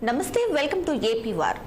నమస్తే, welcome to AP war.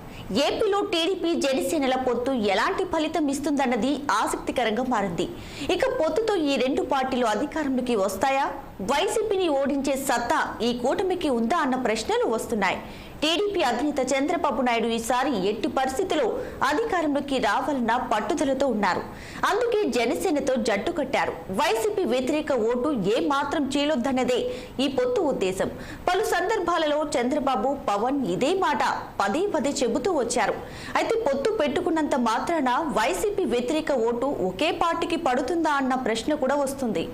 ఏపీలో TDP జనసేనల పొత్తు ఎలాంటి ఫలితం ఇస్తుందన్నది ఆసక్తికరంగా మారింది. ఇక పొత్తుతో ఈ రెండు పార్టీలు అధికారంలోకి వస్తాయా, వైసీపీని ఓడించే సత్తా ఈ కూటమికి ఉందా అన్న ప్రశ్నలు వస్తున్నాయి. టీడీపీ అధినేత చంద్రబాబు నాయుడు ఈసారి ఎట్టి పరిస్థితుల్లో అధికారంలోకి రావాలన్న పట్టుదలతో ఉన్నారు. అందుకే జనసేనతో జట్టు కట్టారు. వైసీపీ వ్యతిరేక ఓటు ఏ మాత్రం చీలొద్దన్నదే ఈ పొత్తు ఉద్దేశం. పలు సందర్భాలలో చంద్రబాబు, పవన్ ఇదే మాట పదే పదే చెబుతూ వచ్చారు. అయితే పొత్తు పెట్టుకున్నంత మాత్రాన వైసీపీ వ్యతిరేక ఓటు ఒకే పార్టీకి పడుతుందా అన్న ప్రశ్న కూడా వస్తుంది.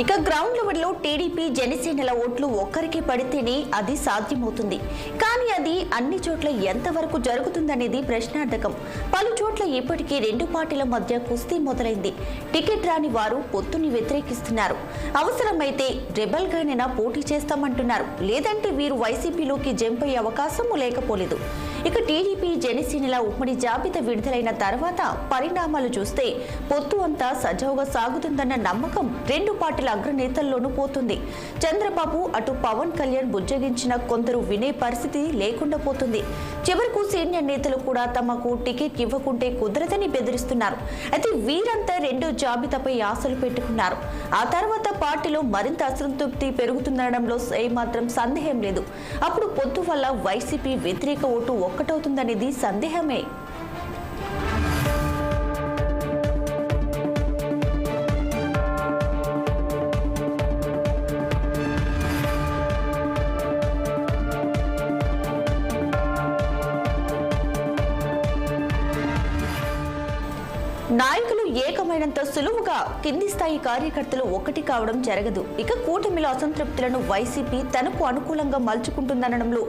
ఇక గ్రౌండ్ లెవెల్లో టీడీపీ జనసేనల ఓట్లు ఒక్కరికి పడితేనే అది సాధ్యమవుతుంది. కానీ అది అన్ని చోట్ల ఎంతవరకు జరుగుతుందనేది ప్రశ్నార్థకం. పలు చోట్ల ఇప్పటికీ రెండు పార్టీల మధ్య కుస్తీ మొదలైంది. టికెట్ రాని వారు పొత్తుని వ్యతిరేకిస్తున్నారు. అవసరమైతే రెబల్ గానైనా పోటీ చేస్తామంటున్నారు. లేదంటే వీరు వైసీపీలోకి జంప్ అయ్యే అవకాశం లేకపోలేదు. ఇక టీడీపీ జనసేనల ఉమ్మడి జాబితా విడుదలైన తర్వాత పరిణామాలు చూస్తే పొత్తు అంతా సజావుగా సాగుతుందన్న నమ్మకం రెండు పార్టీల అగ్రనేతల్లోనూ పోతుంది. చంద్రబాబు అటు పవన్ కళ్యాణ్ బుజ్జగించిన కొందరు వినే పరిస్థితి లేకుండా పోతుంది. చివరకు సీనియర్ నేతలు కూడా తమకు టికెట్ ఇవ్వకుంటే కుదరదని బెదిరిస్తున్నారు. అయితే వీరంతా రెండో జాబితాపై ఆశలు పెట్టుకున్నారు. ఆ తర్వాత పార్టీలో మరింత అసంతృప్తి పెరుగుతుందనడంలో ఏమాత్రం సందేహం లేదు. అప్పుడు పొత్తు వల్ల వైసీపీ వ్యతిరేక ఓటు ఒక్కటవుతుందనేది సందేహమే. నాయకులు ఏకమైనంత సులువుగా కింది స్థాయి కార్యకర్తలు ఒక్కటి కావడం జరగదు. ఇక కూటమిలో అసంతృప్తులను వైసీపీ తనకు అనుకూలంగా మలుచుకుంటుందనడంలో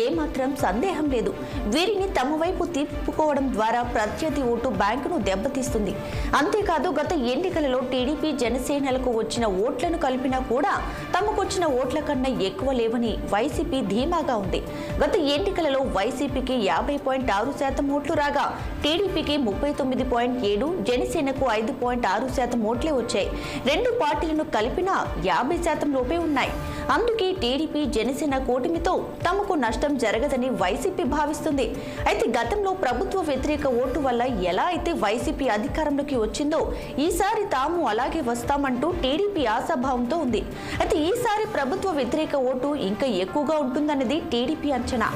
ఏమాత్రం సందేహం లేదు. వీరిని తమ వైపు తిప్పుకోవడం ద్వారా ప్రత్యర్థి ఓటు బ్యాంకును దెబ్బతీస్తుంది. అంతేకాదు, గత ఎన్నికలలో టీడీపీ జనసేనలకు వచ్చిన ఓట్లను కలిపినా కూడా తమకొచ్చిన ఓట్ల కన్నా ఎక్కువ లేవని వైసీపీ ధీమాగా ఉంది. గత ఎన్నికలలో వైసీపీకి 50.6% ఓట్లు రాగా టీడీపీకి 39.7, జనసేనకు 5.6% ఓట్లే వచ్చాయి. రెండు పార్టీలను కలిపినా 50% లోపే ఉన్నాయి. అందుకే టీడీపీ జనసేన కూటమితో తమకు నష్టం జరగదని వైసీపీ భావిస్తుంది. అయితే గతంలో ప్రభుత్వ వ్యతిరేక ఓటు వల్ల ఎలా అయితే వైసీపీ అధికారంలోకి వచ్చిందో ఈసారి తాము అలాగే వస్తామంటూ టీడీపీ ఆశాభావంతో ఉంది. అయితే ఈసారి ప్రభుత్వ వ్యతిరేక ఓటు ఇంకా ఎక్కువగా ఉంటుందన్నది టీడీపీ అంచనా.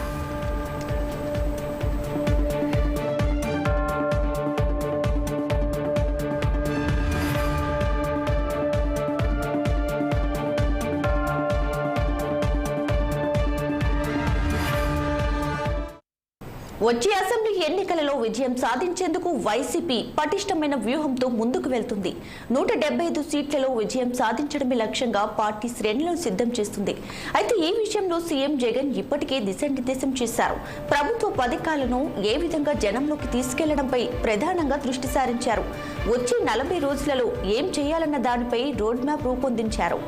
వచ్చే అసెంబ్లీ ఎన్నికలలో విజయం సాధించేందుకు వైసీపీ పటిష్టమైన వ్యూహంతో ముందుకు వెళ్తుంది. 175 సీట్లలో విజయం సాధించడమే లక్ష్యంగా పార్టీ శ్రేణులను సిద్ధం చేస్తుంది. అయితే ఈ విషయంలో సీఎం జగన్ ఇప్పటికే దిశానిర్దేశం చేశారు. ప్రభుత్వ పథకాలను ఏ విధంగా జనంలోకి తీసుకెళ్లడంపై ప్రధానంగా దృష్టి సారించారు. వచ్చే 40 రోజులలో ఏం చేయాలన్న దానిపై రోడ్ మ్యాప్ రూపొందించారు.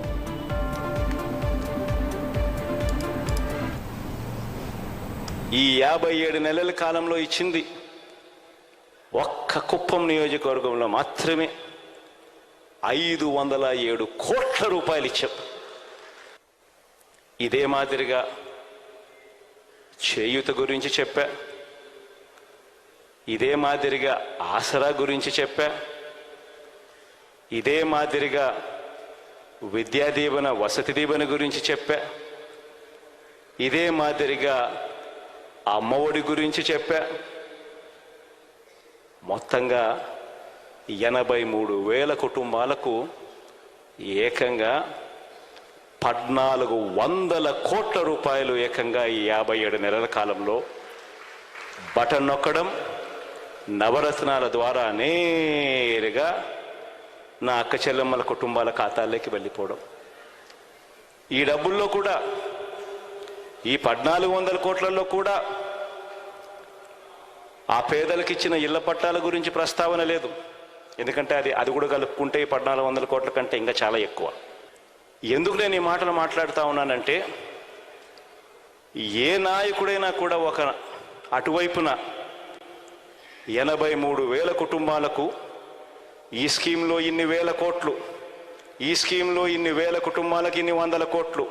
ఈ 57 నెలల కాలంలో ఇచ్చింది ఒక్క కుప్పం నియోజకవర్గంలో మాత్రమే 507 కోట్ల రూపాయలు ఇచ్చాం. ఇదే మాదిరిగా చేయూత గురించి చెప్పా, ఇదే మాదిరిగా ఆసరా గురించి చెప్పా, ఇదే మాదిరిగా విద్యా దీవెన, వసతి దీవెన గురించి చెప్పా, ఇదే మాదిరిగా అమ్మఒడి గురించి చెప్పా. మొత్తంగా 83,000 కుటుంబాలకు ఏకంగా 1,400 కోట్ల రూపాయలు ఏకంగా ఈ 57 నెలల కాలంలో బటన్ నొక్కడం, నవరత్నాల ద్వారా నేరుగా నా అక్క చెల్లెమ్మల కుటుంబాల ఖాతాల్లోకి వెళ్ళిపోవడం. ఈ డబ్బుల్లో కూడా ఈ 1,400 కోట్లలో కూడా ఆ పేదలకు ఇచ్చిన ఇళ్ల పట్టాల గురించి ప్రస్తావన లేదు. ఎందుకంటే అది కూడా కలుపుకుంటే 1400 కోట్ల కంటే ఇంకా చాలా ఎక్కువ. ఎందుకు నేను ఈ మాటలు మాట్లాడుతూ ఉన్నానంటే, ఏ నాయకుడైనా కూడా ఒక అటువైపున 83,000 కుటుంబాలకు ఈ స్కీమ్లో ఇన్ని వేల కోట్లు, ఈ స్కీమ్లో ఇన్ని వేల కుటుంబాలకు ఇన్ని వందల కోట్లు,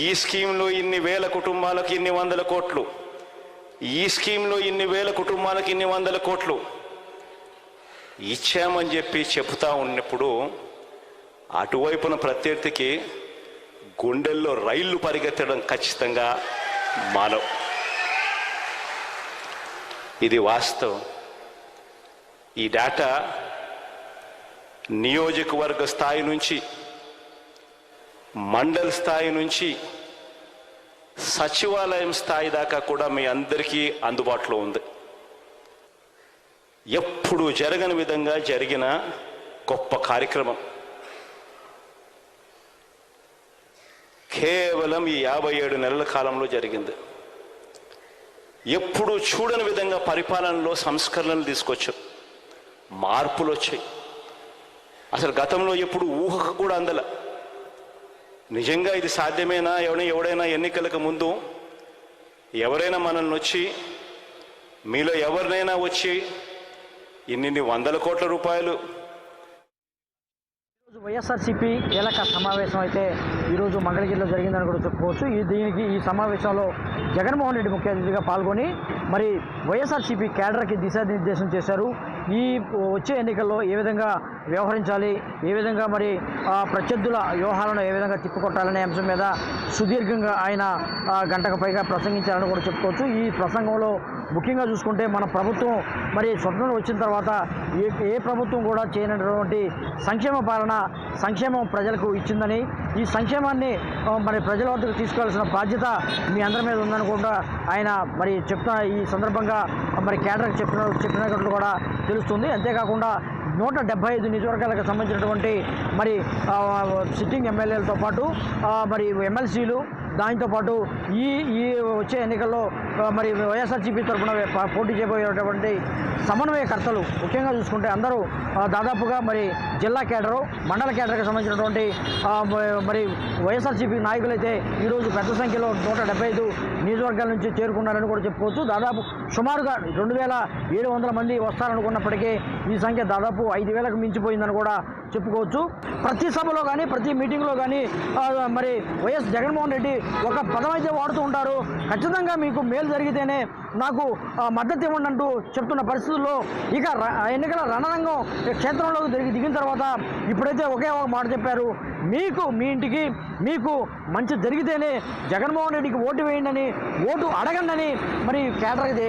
ఈ స్కీమ్లో ఇన్ని వేల కుటుంబాలకు ఇన్ని వందల కోట్లు, ఈ స్కీమ్లో ఇన్ని వేల కుటుంబాలకు ఇన్ని వందల కోట్లు ఇచ్చామని చెప్పి చెబుతా ఉన్నప్పుడు అటువైపున ప్రత్యర్థికి గుండెల్లో రైళ్లు పరిగెత్తడం ఖచ్చితంగా మానవ్. ఇది వాస్తవం. ఈ డేటా నియోజకవర్గ స్థాయి నుంచి, మండల స్థాయి నుంచి, సచివాలయం స్థాయి దాకా కూడా మీ అందరికీ అందుబాటులో ఉంది. ఎప్పుడు జరగని విధంగా జరిగిన గొప్ప కార్యక్రమం కేవలం ఈ 57 నెలల కాలంలో జరిగింది. ఎప్పుడు చూడని విధంగా పరిపాలనలో సంస్కరణలు తీసుకొచ్చాం, మార్పులు వచ్చాయి. అసలు గతంలో ఎప్పుడు ఊహకు కూడా అందల. నిజంగా ఇది సాధ్యమేనా? ఎవడైనా ఎన్నికలకు ముందు ఎవరైనా మనల్ని వచ్చి, మీలో ఎవరినైనా వచ్చి ఇన్ని వందల కోట్ల రూపాయలు. వైఎస్ఆర్సీపీ కీలక సమావేశం అయితే ఈరోజు మంగళగిరిలో జరిగిందని కూడా చెప్పుకోవచ్చు. ఈ సమావేశంలో జగన్మోహన్ రెడ్డి ముఖ్య అతిథిగా పాల్గొని మరి వైఎస్ఆర్సీపీ క్యాడర్కి దిశానిర్దేశం చేశారు. ఈ వచ్చే ఎన్నికల్లో ఏ విధంగా వ్యవహరించాలి, ఏ విధంగా మరి ప్రత్యర్థుల వ్యూహాలను ఏ విధంగా తిప్పికొట్టాలనే అంశం మీద సుదీర్ఘంగా ఆయన గంటకు పైగా ప్రసంగించారని కూడా చెప్పుకోవచ్చు. ఈ ప్రసంగంలో ముఖ్యంగా చూసుకుంటే మన ప్రభుత్వం మరి స్వతంత్రం వచ్చిన తర్వాత ఏ ప్రభుత్వం కూడా చేయనటువంటి సంక్షేమ పాలన, సంక్షేమం ప్రజలకు ఇచ్చిందని, ఈ సంక్షేమాన్ని మరి ప్రజల వద్దకు తీసుకెళ్లాల్సిన బాధ్యత మీ అందరి మీద ఉందని కూడా ఆయన మరి చెప్తున్న ఈ సందర్భంగా మరి కేడర్కి చెప్పినట్లు కూడా తెలుస్తుంది. అంతేకాకుండా 175 నియోజకవర్గాలకు సంబంధించినటువంటి మరి సిట్టింగ్ ఎమ్మెల్యేలతో పాటు మరి ఎమ్మెల్సీలు, దాంతోపాటు ఈ వచ్చే ఎన్నికల్లో మరి వైఎస్ఆర్సీపీ తరఫున పోటీ చేయబోయేటువంటి సమన్వయకర్తలు ముఖ్యంగా చూసుకుంటే అందరూ దాదాపుగా మరి జిల్లా కేడరు, మండల కేడర్కి సంబంధించినటువంటి మరి వైఎస్ఆర్సీపీ నాయకులైతే ఈరోజు పెద్ద సంఖ్యలో 175 నియోజకవర్గాల నుంచి చేరుకున్నారని కూడా చెప్పుకోవచ్చు. దాదాపు సుమారుగా 2,700 మంది వస్తారనుకున్నప్పటికీ ఈ సంఖ్య దాదాపు 5,000కు మించిపోయిందని కూడా చెప్పుకోవచ్చు. ప్రతి సభలో కానీ ప్రతి మీటింగ్లో కానీ మరి వైఎస్ జగన్మోహన్ రెడ్డి ఒక పదం అయితే వాడుతూ ఉంటారు. ఖచ్చితంగా మీకు మేలు జరిగితేనే నాకు మద్దతు ఇవ్వండి అంటూ చెప్తున్న పరిస్థితుల్లో ఇక ఎన్నికల రణరంగం క్షేత్రంలోకి దిగిన తర్వాత ఇప్పుడైతే ఒకే ఒక మాట చెప్పారు, మీకు మీ ఇంటికి మీకు మంచి జరిగితేనే జగన్మోహన్ రెడ్డికి ఓటు వేయండి, ఓటు అడగండి మరి కేడర్కి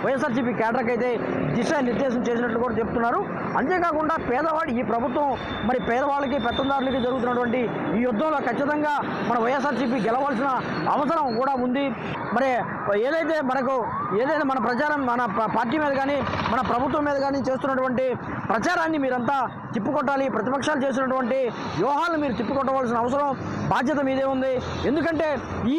వైఎస్ఆర్సీపీ కేడర్కి అయితే దిశానిర్దేశం చేసినట్లు కూడా చెప్తున్నారు. అంతేకాకుండా పేదవాడి ఈ ప్రభుత్వం మరి పేదవాళ్ళకి పెత్తందారులకి జరుగుతున్నటువంటి ఈ యుద్ధంలో ఖచ్చితంగా మన వైఎస్ఆర్సీపీ గెలవాల్సిన అవసరం కూడా ఉంది. మరి ఏదైతే మన ప్రచారం మన పార్టీ మీద కానీ మన ప్రభుత్వం మీద కానీ చేస్తున్నటువంటి ప్రచారాన్ని మీరంతా తిప్పుకొట్టాలి. ప్రతిపక్షాలు చేసినటువంటి వ్యూహాలను మీరు తిప్పుకొట్టవలసిన అవసరం, బాధ్యత మీదే ఉంది. ఎందుకంటే ఈ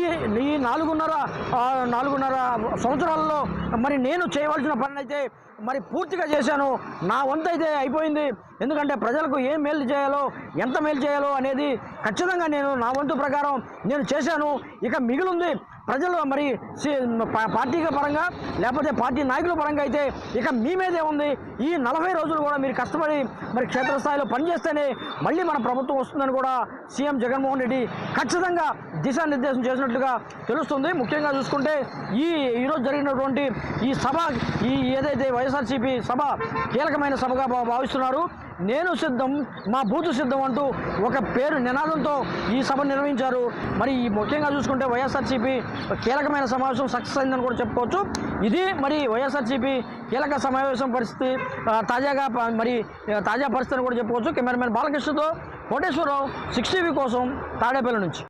4.5 సంవత్సరాలలో మరి నేను చేయవలసిన పని అయితే మరి పూర్తిగా చేశాను. నా వంతు అయితే అయిపోయింది. ఎందుకంటే ప్రజలకు ఏం మేలు చేయాలో, ఎంత మేలు చేయాలో అనేది ఖచ్చితంగా నేను నా వంతు ప్రకారం నేను చేశాను. ఇక మిగిలింది ప్రజలు మరి పార్టీల పరంగా లేకపోతే పార్టీ నాయకుల పరంగా అయితే ఇక మీ మీదే ఉంది. ఈ 40 రోజులు కూడా మీరు కష్టపడి మరి క్షేత్రస్థాయిలో పనిచేస్తేనే మళ్ళీ మన ప్రభుత్వం వస్తుందని కూడా సీఎం జగన్మోహన్ రెడ్డి ఖచ్చితంగా దిశానిర్దేశం చేసినట్లుగా తెలుస్తుంది. ముఖ్యంగా చూసుకుంటే ఈరోజు జరిగినటువంటి ఈ సభ, ఏదైతే వైఎస్ఆర్సీపీ సభ కీలకమైన సభగా భావిస్తున్నారు. నేను సిద్ధం, మా బూతు సిద్ధం అంటూ ఒక పేరు నినాదంతో ఈ సభ నిర్వహించారు. మరి ముఖ్యంగా చూసుకుంటే వైఎస్ఆర్సీపీ కీలకమైన సమావేశం సక్సెస్ అయిందని కూడా చెప్పుకోవచ్చు. ఇది మరి వైఎస్ఆర్సీపీ కీలక సమావేశం పరిస్థితి, తాజా పరిస్థితిని కూడా చెప్పుకోవచ్చు. కెమెరామెన్ బాలకృష్ణతో కోటేశ్వరరావు, 6 టీవీ కోసం తాడేపల్లి నుంచి.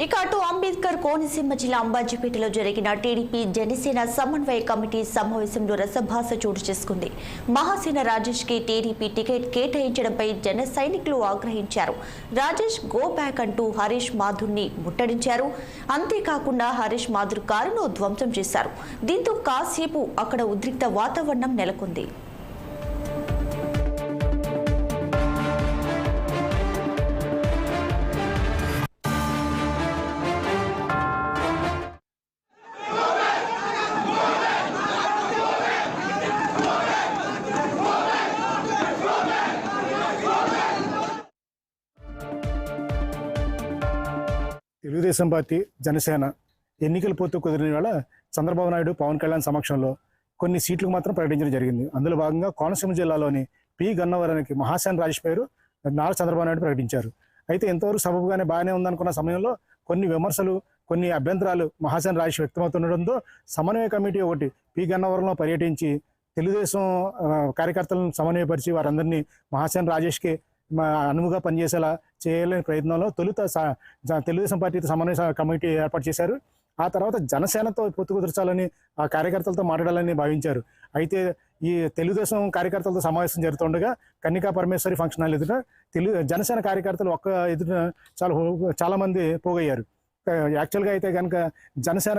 ఇక అటు అంబేద్కర్ కోనసీమ జిల్లా అంబాజీపేటలో జరిగిన టీడీపీ జనసేన సమన్వయ కమిటీ సమావేశంలో రసభాస చోటు చేసుకుంది. మహాసేన రాజేష్ కి టీడీపీ టికెట్ కేటాయించడంపై జన సైనికులు ఆగ్రహించారు. రాజేష్ గో బ్యాక్ అంటూ హరీష్ మాథుర్ని ముట్టడించారు. అంతేకాకుండా హరీష్ మాథుర్ కారును ధ్వంసం చేశారు. దీంతో కాసేపు అక్కడ ఉద్రిక్త వాతావరణం నెలకొంది. తెలుగుదేశం పార్టీ జనసేన ఎన్నికల పొత్తు కుదిరిన వేళ చంద్రబాబు నాయుడు పవన్ కళ్యాణ్ సమక్షంలో కొన్ని సీట్లకు మాత్రం ప్రకటించడం జరిగింది. అందులో భాగంగా కోనసీమ జిల్లాలోని పి గన్నవరానికి మహాసేన రాజేష్ పేరు నారా చంద్రబాబు నాయుడు ప్రకటించారు. అయితే ఎంతవరకు సబబుగానే బాగానే ఉందనుకున్న సమయంలో కొన్ని విమర్శలు, కొన్ని అభ్యంతరాలు మహాసేన రాజేష్ వ్యక్తమవుతుండడంతో సమన్వయ కమిటీ ఒకటి పి గన్నవరంలో పర్యటించి తెలుగుదేశం కార్యకర్తలను సమన్వయపరిచి వారందరినీ మహాసేన రాజేష్కి అనువుగా పనిచేసేలా చేయాలనే ప్రయత్నంలో తొలుత తెలుగుదేశం పార్టీతో సమన్వయ కమిటీ ఏర్పాటు చేశారు. ఆ తర్వాత జనసేనతో పొత్తు కుదర్చాలని ఆ కార్యకర్తలతో మాట్లాడాలని భావించారు. అయితే ఈ తెలుగుదేశం కార్యకర్తలతో సమావేశం జరుగుతుండగా కన్నికా పరమేశ్వరి ఫంక్షన్ హాల్ ఎదుట జనసేన కార్యకర్తలు ఎదుట చాలా మంది పోగయ్యారు. యాక్చువల్గా అయితే కనుక జనసేన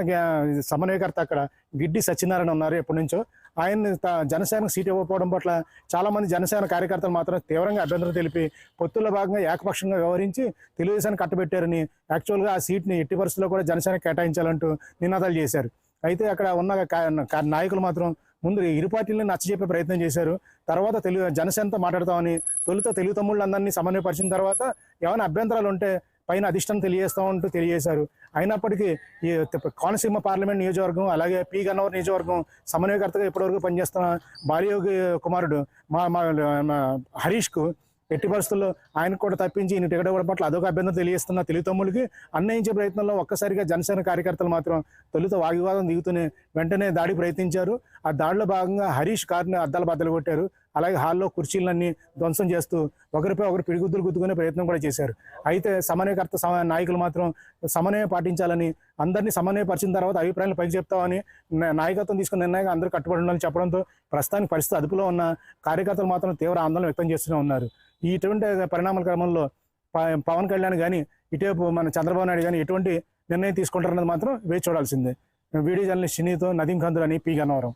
సమన్వయకర్త అక్కడ గిడ్డి సత్యనారాయణ ఉన్నారు ఎప్పటి నుంచో. ఆయన్ని జనసేనకు సీట్ ఇవ్వకపోవడం పట్ల చాలామంది జనసేన కార్యకర్తలు మాత్రం తీవ్రంగా అభ్యంతరం తెలిపి పొత్తుల్లో భాగంగా ఏకపక్షంగా వ్యవహరించి తెలుగుదేశాన్ని కట్టబెట్టారని, యాక్చువల్గా ఆ సీట్ని ఎట్టి పరిస్థితుల్లో కూడా జనసేన కేటాయించాలంటూ నినాదాలు చేశారు. అయితే అక్కడ ఉన్న నాయకులు మాత్రం ముందు ఇరు పార్టీలను నచ్చజెప్పే ప్రయత్నం చేశారు. తర్వాత జనసేనతో మాట్లాడతామని తొలుత తెలుగు తమ్ముళ్ళందరినీ సమన్వయపరిచిన తర్వాత ఏమైనా అభ్యంతరాలు ఉంటే పైన అధిష్టానం తెలియజేస్తామంటూ తెలియజేశారు. అయినప్పటికీ ఈ కోనసీమ పార్లమెంట్ నియోజకవర్గం అలాగే పి గన్నవరం నియోజకవర్గం సమన్వయకర్తగా ఇప్పటివరకు పనిచేస్తున్న బాలయోగి కుమారుడు మా హరీష్కు ఎట్టి పరిస్థితుల్లో ఆయనకు కూడా తప్పించి ఈయన టికెట్ ఇవ్వడం పట్ల అదొక అభ్యంతరం తెలియజేస్తున్న తెలుగు తమ్ముడికి అన్వయించే ప్రయత్నంలో ఒక్కసారిగా జనసేన కార్యకర్తలు మాత్రం తొలుత వాగ్వివాదం దిగుతూనే వెంటనే దాడి ప్రయత్నించారు. ఆ దాడిలో భాగంగా హరీష్ కారుని అద్దాలు బద్దలు కొట్టారు. అలాగే హాల్లో కుర్చీలన్నీ ధ్వంసం చేస్తూ ఒకరిపై ఒకరు పిడిగుద్దులు గుద్దుకునే ప్రయత్నం కూడా చేశారు. అయితే సమన్వయకర్త నాయకులు మాత్రం సమన్వయం పాటించాలని, అందరినీ సమన్వయపరిచిన తర్వాత అభిప్రాయాలు పైకి చెప్తామని నాయకత్వం తీసుకున్న నిర్ణయం అందరూ కట్టుబడి ఉండాలని చెప్పడంతో ప్రస్తుతానికి పరిస్థితి అదుపులో ఉన్న కార్యకర్తలు మాత్రం తీవ్ర ఆందోళన వ్యక్తం చేస్తూనే ఉన్నారు. ఇటువంటి పరిణామాల క్రమంలో పవన్ కళ్యాణ్ కానీ ఇటువైపు మన చంద్రబాబు నాయుడు కానీ ఎటువంటి నిర్ణయం తీసుకుంటారన్నది మాత్రం వేచి చూడాల్సిందే. వీడియో జర్నలిస్ట్ షినీతో నదీం ఖందులు అని పి గన్నవరం.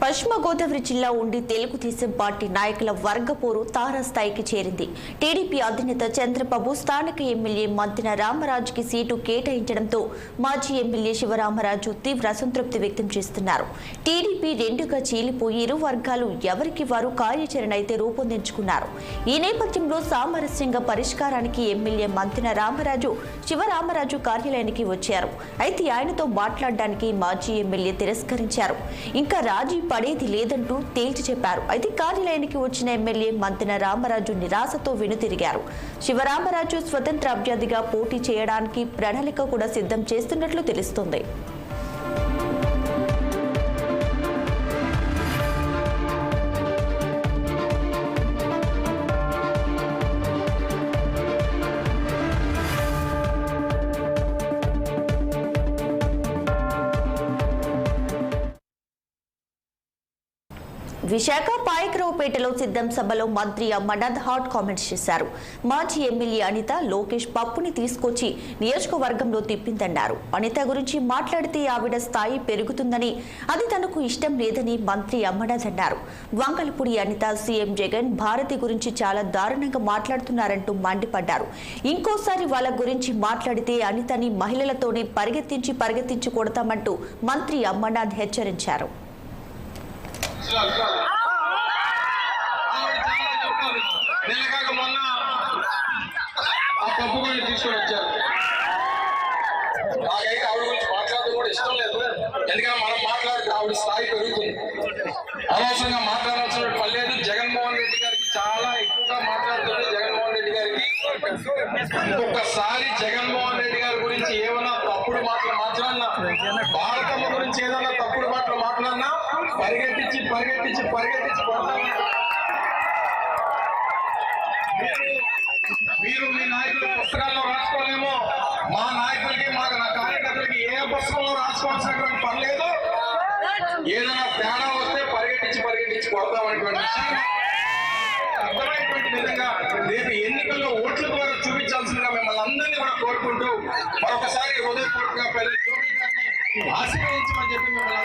పశ్చిమ గోదావరి జిల్లా ఉండి తెలుగుదేశం పార్టీ నాయకుల వర్గపోరు తారాస్థాయికి చేరింది. టీడీపీ అధినేత చంద్రబాబు స్థానిక ఎమ్మెల్యే మంతిన రామరాజుకి సీటు కేటాయించడంతో మాజీ ఎమ్మెల్యే శివరామరాజు తీవ్ర అసంతృప్తి వ్యక్తం చేస్తున్నారు. టీడీపీ రెండుగా చీలిపోయి ఇరు వర్గాలు ఎవరికి వారు కార్యాచరణ అయితే రూపొందించుకున్నారు. ఈ నేపథ్యంలో సామరస్యంగా పరిష్కారానికి ఎమ్మెల్యే మంతిన రామరాజు శివరామరాజు కార్యాలయానికి వచ్చారు. అయితే ఆయనతో మాట్లాడడానికి మాజీ ఎమ్మెల్యే తిరస్కరించారు. ఇంకా రాజీ పడేది లేదంటూ తేల్చి చెప్పారు. అయితే కార్యాలయానికి వచ్చిన ఎమ్మెల్యే మంతిన రామరాజు నిరాశతో వెనుతిరిగారు. శివరామరాజు స్వతంత్ర అభ్యర్థిగా పోటీ చేయడానికి ప్రణాళిక కూడా సిద్ధం చేస్తున్నట్లు తెలుస్తోంది. విశాఖ పాయకరావుపేటలో సిద్ధం సభలో మంత్రి అమర్నాథ్ హాట్ కామెంట్స్ చేశారు. మాజీ ఎమ్మెల్యే అనిత లోకేష్ పప్పుని తీసుకొచ్చి నియోజకవర్గంలో తిప్పిందన్నారు. అనిత గురించి మాట్లాడితే ఆవిడ స్థాయి పెరుగుతుందని, అది తనకు ఇష్టం లేదని మంత్రి అమర్నాథ్ అన్నారు. వంగలపూడి అనిత సీఎం జగన్ భారతి గురించి చాలా దారుణంగా మాట్లాడుతున్నారంటూ మండిపడ్డారు. ఇంకోసారి వాళ్ళ గురించి మాట్లాడితే అనితని మహిళలతోనే పరిగెత్తించి కొడతామంటూ మంత్రి అమర్నాథ్ హెచ్చరించారు. మొన్న ఆ పప్పు కూడా తీసుకొని వచ్చారు. నాకైతే ఆవిడ గురించి మాట్లాడడం కూడా ఇష్టం లేదు. ఎందుకంటే మనం మాట్లాడితే ఆవిడ స్థాయి పెరుగుతుంది. అనవసరంగా మాట్లాడాల్సిన పని లేదు. జగన్మోహన్ రెడ్డి గారికి చాలా ఎక్కువగా మాట్లాడుతుంది. జగన్మోహన్ రెడ్డి గారికి ఒక్కసారి జగన్మోహన్ రెడ్డి గారి గురించి ఏమైనా తప్పుడు మాటలు మాట్లాడినా, భారతమ్మ గురించి ఏదైనా తప్పుడు మాటలు మాట్లాడినా పరిగెత్తించి మీరు మీ నాయకుల పుస్తకాల్లో ఏదైనా తేడా వస్తే పరిగెట్టించి కొడతామనేటువంటి విషయాన్ని అర్థమైనటువంటి విధంగా రేపు ఎన్నికల్లో ఓట్ల ద్వారా చూపించాల్సిందిగా మిమ్మల్ని అందరినీ కూడా కోరుకుంటూ మరొకసారి హృదయపూర్వకంగా ఆశీర్వదించమని చెప్పి మిమ్మల్ని